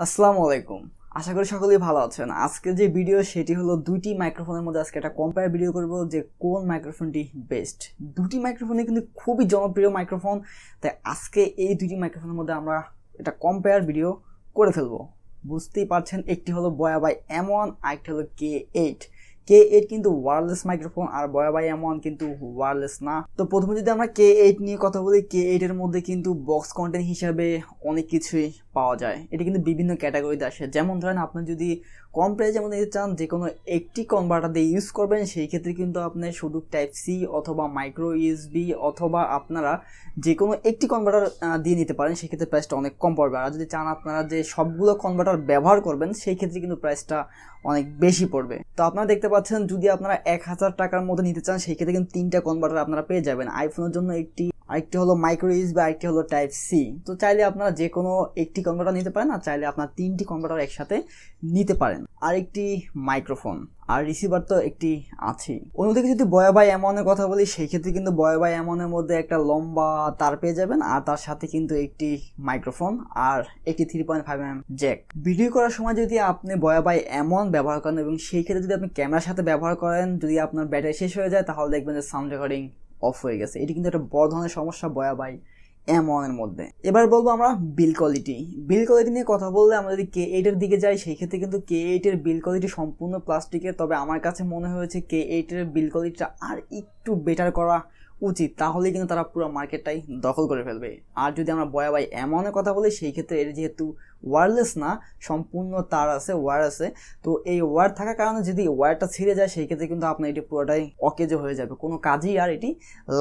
আসসালামু আলাইকুম। আশা করি সকলেই ভালো আছেন। আজকে যে ভিডিও সেটি হলো দুইটি মাইক্রোফোনের মধ্যে আজকে একটা কম্পেয়ার ভিডিও করব যে কোন মাইক্রোফোনটি বেস্ট। দুটি মাইক্রোফোনই কিন্তু খুবই জনপ্রিয় মাইক্রোফোন, তাই আজকে এই দুটি মাইক্রোফোনের মধ্যে আমরা এটা কম্পেয়ার ভিডিও করে ফেলবো। বুঝতেই পারছেন, একটি হলো বয়া বাই M1 আর একটি হলো K8 কিন্তু ওয়্যারলেস মাইক্রোফোন, আর বয়া বাই M1 কিন্তু ওয়্যারলেস না। তো প্রথমে যদি আমরা K8 নিয়ে কথা বলি, K8 এর মধ্যে কিন্তু বক্স কন্টেন্ট হিসাবে অনেক কিছুই পাওয়া যায়। এটি কিন্তু বিভিন্ন ক্যাটাগরিতে আসে। যেমন ধরেন, আপনি যদি কম প্রাইসের মধ্যে চান যে কোনো একটি কনভার্টার দিয়ে ইউজ করবেন, সেই ক্ষেত্রে কিন্তু আপনি শুধু টাইপ সি অথবা মাইক্রো ইউএসবি অথবা আপনারা যে কোনো একটি কনভার্টার দিয়ে নিতে পারেন, সেক্ষেত্রে প্রাইসটা অনেক কম পড়বে। আর যদি চান আপনারা যে সবগুলো কনভার্টার ব্যবহার করবেন, সেই ক্ষেত্রে কিন্তু প্রাইসটা অনেক বেশি পড়বে। তো আপনারা দেখতে পাচ্ছেন, যদি আপনারা 1000 টাকার মধ্যে নিতে চান, সেই ক্ষেত্রে কিন্তু 3টা কনভার্টার আপনারা পেয়ে যাবেন। আইফোনের জন্য আরেকটি হলো মাইক্রো ইউএসবি, আরেকটি হলো টাইপ সি। তো চাইলে আপনারা যে কোনো একটি কনভার্টার নিতে পারেন, আর চাইলে আপনারা 3টি কনভার্টার একসাথে নিতে পারেন। আরেকটি মাইক্রোফোন আর রিসিভার তো একটি আছেই। অন্যদিকে যদি বয়া বাই M1 এর কথা বলি, সেই ক্ষেত্রে কিন্তু বয়া বাই M1 এর মধ্যে একটা লম্বা তার পেয়ে যাবেন, আর তার সাথে কিন্তু একটি মাইক্রোফোন আর একটি 3.5mm জ্যাক। ভিডিও করার সময় যদি আপনি বয়া বাই M1 ব্যবহার করেন এবং সেই ক্ষেত্রে যদি আপনি ক্যামেরার সাথে ব্যবহার করেন, যদি আপনার ব্যাটারি শেষ হয়ে যায়, তাহলে দেখবেন যে সাউন্ড রেকর্ডিং অফ হয়ে গেছে। এটি কিন্তু একটা বড় ধরনের সমস্যা বয়া বাই M1 এর মধ্যে। এবার বলবো আমরা বিল কোয়ালিটি নিয়ে কথা বললে, আমরা যদি K8 এর দিকে যাই, সেই ক্ষেত্রে কিন্তু K8 এর বিল কোয়ালিটি সম্পূর্ণ প্লাস্টিকের। তবে আমার কাছে মনে হয়েছে K8 এর বিল কোয়ালিটিটা আর একটু বেটার করা উচিত, তাহলে কিন্তু তারা পুরো মার্কেটটাই দখল করে ফেলবে। আর যদি আমরা বয়া বাই M1 এর কথা বলি, সেই ক্ষেত্রে এর যেহেতু ওয়্যারলেস না, সম্পূর্ণ তার আছে, ওয়্যার আছে, তো এই ওয়্যার থাকার কারণে যদি ওয়্যারটা ছিঁড়ে যায়, সেই ক্ষেত্রে কিন্তু আপনার এটি পুরোটাই অকেজো হয়ে যাবে, কোনো কাজেই আর এটি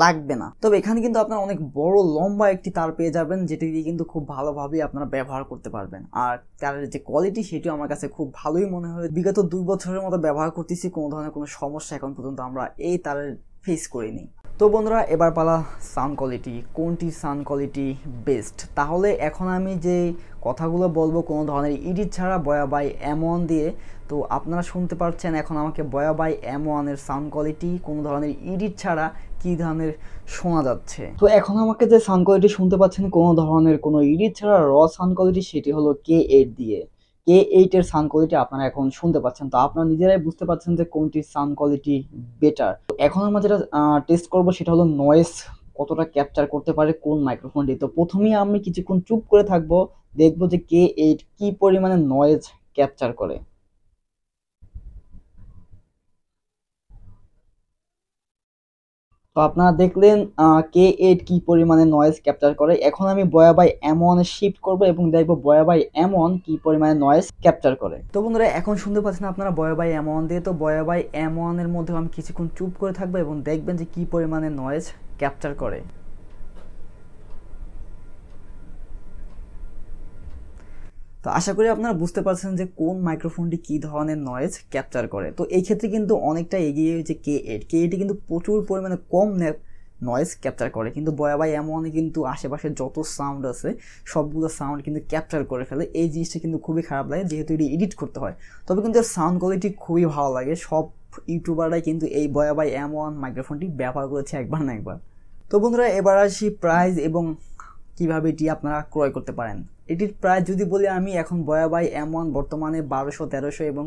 লাগবে না। তবে এখানে কিন্তু আপনার অনেক বড় লম্বা একটি তার পেয়ে যাবেন, যেটি দিয়ে কিন্তু খুব ভালোভাবে আপনারা ব্যবহার করতে পারবেন। আর তারের যে কোয়ালিটি, সেটিও আমার কাছে খুব ভালোই মনে হয়। বিগত 2 বছরের মতো ব্যবহার করতেছি, কোনো ধরনের কোনো সমস্যা এখন পর্যন্ত আমরা এই তারের ফেস করিনি। তো বন্ধুরা, এবার পালা সাউন্ড কোয়ালিটি। কোনটি সাউন্ড কোয়ালিটি বেস্ট? তাহলে এখন আমি যে কথাগুলো বলবো কোনো ধরনের এডিট ছাড়া বয়া বাই M1 দিয়ে, তো আপনারা শুনতে পাচ্ছেন এখন আমাকে বয়া বাই M1 এর সাউন্ড কোয়ালিটি কোনো ধরনের এডিট ছাড়া কী ধরনের শোনা যাচ্ছে। তো এখন আমাকে যে সাউন্ড কোয়ালিটি শুনতে পাচ্ছেন কোনো ধরনের কোনো এডিট ছাড়া র সাউন্ড কোয়ালিটি, সেটি হলো K8 দিয়ে। K8 এর সাউন্ড কোয়ালিটি আপনারা এখন শুনতে পাচ্ছেন। তো আপনারা নিজেরাই বুঝতে পারছেন যে কোনটি সাউন্ড কোয়ালিটি বেটার। তো এখন আমরা যেটা টেস্ট করব, সেটা হলো নয়েজ কতটা ক্যাপচার করতে পারে কোন মাইক্রোফোনটি। তো প্রথমেই আমি কিছুক্ষণ চুপ করে থাকবো, দেখবো যে K8 কি পরিমাণে নয়েজ ক্যাপচার করে। তো আপনারা দেখলেন K8 কি পরিমাণে নয়েজ ক্যাপচার করে। এখন আমি বয়া বাই M1 এ শিফট করব এবং দেখব বয়া বাই M1 কি পরিমাণে নয়েজ ক্যাপচার করে। তো বন্ধুরা, এখন শুনতে পাচ্ছেন আপনারা বয়া বাই M1 দিয়ে। তো বয়া বাই M1 এর মধ্যে আমি কিছুক্ষণ চুপ করে থাকবো এবং দেখবেন যে কি পরিমাণে নয়েজ ক্যাপচার করে। তো আশা করি আপনারা বুঝতে পারছেন যে কোন মাইক্রোফোনটি কী ধরনের নয়েজ ক্যাপচার করে। তো এই ক্ষেত্রে কিন্তু অনেকটা এগিয়ে হয়েছে K8 কিন্তু প্রচুর পরিমাণে কম নয়েজ ক্যাপচার করে, কিন্তু বয়া বাই M1 কিন্তু আশেপাশে যত সাউন্ড আছে সবগুলো সাউন্ড কিন্তু ক্যাপচার করে ফেলে। এই জিনিসটা কিন্তু খুবই খারাপ লাগে, যেহেতু এটি এডিট করতে হয়। তবে কিন্তু এর সাউন্ড কোয়ালিটি খুবই ভালো লাগে। সব ইউটিউবাররাই কিন্তু এই বয়া বাই M1 মাইক্রোফোনটি ব্যবহার করেছে একবার না একবার। তো বন্ধুরা, এবার আসি প্রাইস এবং কিভাবে এটি আপনারা ক্রয় করতে পারেন। এটির প্রাইস যদি বলি আমি, এখন বয়া বাই M1 বর্তমানে 1200, 1300 এবং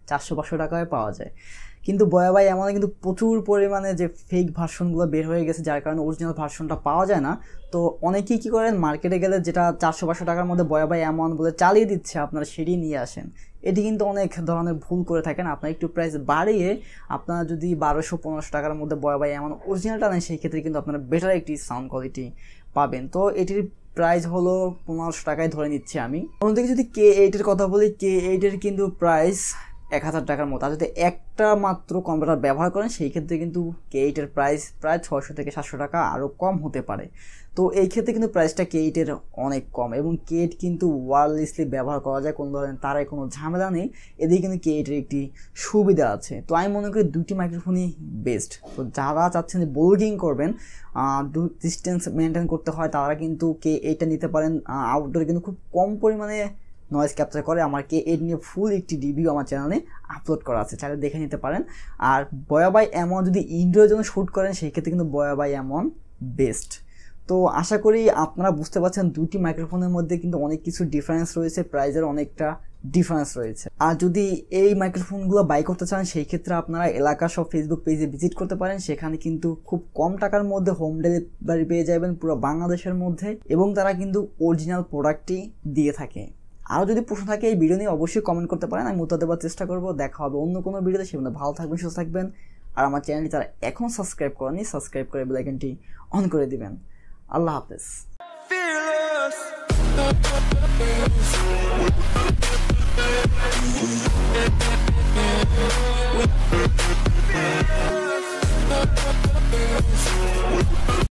400-500 টাকায় পাওয়া যায়। কিন্তু বয়া বাই M1 কিন্তু প্রচুর পরিমাণে যে ফেক ভার্সনগুলো বের হয়ে গেছে, যার কারণে অরিজিনাল ভার্সনটা পাওয়া যায় না। তো অনেকেই কী করেন, মার্কেটে গেলে যেটা 400-500 টাকার মধ্যে বয়া বাই M1 বলে চালিয়ে দিচ্ছে, আপনারা সেটি নিয়ে আসেন। এটি কিন্তু অনেক ধরনের ভুল করে থাকেন। আপনারা একটু প্রাইস বাড়িয়ে আপনারা যদি 1200-1500 টাকার মধ্যে বয়া বাই M1 অরিজিনালটা নেন, সেই ক্ষেত্রে কিন্তু আপনারা বেটার একটি সাউন্ড কোয়ালিটি পাবেন। তো এটির প্রাইস হলো 1500 টাকায় ধরে নিচ্ছি আমি। অন্যদিকে যদি K8 এর কথা বলি, K8 এর কিন্তু প্রাইস 1000 টাকার মতো। আর যদি একটা মাত্র কম্পিউটার ব্যবহার করেন, সেই ক্ষেত্রে কিন্তু K8 এর প্রাইস প্রায় 600 থেকে 700 টাকা আরও কম হতে পারে। তো এই ক্ষেত্রে কিন্তু প্রাইসটা K8 এর অনেক কম, এবং K8 কিন্তু ওয়্যারলেসলি ব্যবহার করা যায়, কোনো ধরনের তারায় কোনো ঝামেলা নেই। এদিকে কিন্তু K8 এর একটি সুবিধা আছে। তো আমি মনে করি দুটি মাইক্রোফোনই বেস্ট। তো যারা চাচ্ছেন যে ব্লগিং করবেন, ডিস্টেন্স মেনটেন করতে হয়, তারা কিন্তু K8টা নিতে পারেন। আউটডোরে কিন্তু খুব কম পরিমাণে নয়েজ ক্যাপচার করে। আমার K8 নিয়ে ফুল একটি রিভিউ আমার চ্যানেলে আপলোড করা আছে, চাইলে দেখে নিতে পারেন। আর বয়া বাই M1 যদি ইনডোরের জন্য শ্যুট করেন, সেই ক্ষেত্রে কিন্তু বয়া বাই M1 বেস্ট। তো আশা করি আপনারা বুঝতে পারছেন দুটি মাইক্রোফোনের মধ্যে কিন্তু অনেক কিছু ডিফারেন্স রয়েছে, প্রাইসের অনেকটা ডিফারেন্স রয়েছে। আর যদি এই মাইক্রোফোনগুলো বাই করতে চান সেই ক্ষেত্রে আপনারা এলাকা সব ফেসবুক পেজে ভিজিট করতে পারেন, সেখানে কিন্তু খুব কম টাকার মধ্যে হোম ডেলিভারি পেয়ে যাবেন পুরো বাংলাদেশের মধ্যে, এবং তারা কিন্তু অরিজিনাল প্রোডাক্টই দিয়ে থাকে। আরও যদি প্রশ্ন থাকে এই ভিডিও নিয়ে অবশ্যই কমেন্ট করতে পারেন, আমি উত্তর দেওয়ার চেষ্টা করবো। দেখা হবে অন্য কোনো ভিডিওতে, সে পর্যন্ত ভালো থাকবেন, সুস্থ থাকবেন। আর আমার চ্যানেলটি তারা এখন সাবস্ক্রাইব করেনি, সাবস্ক্রাইব করে বেল আইকনটি অন করে দিবেন। আল্লাহ হাফেজ।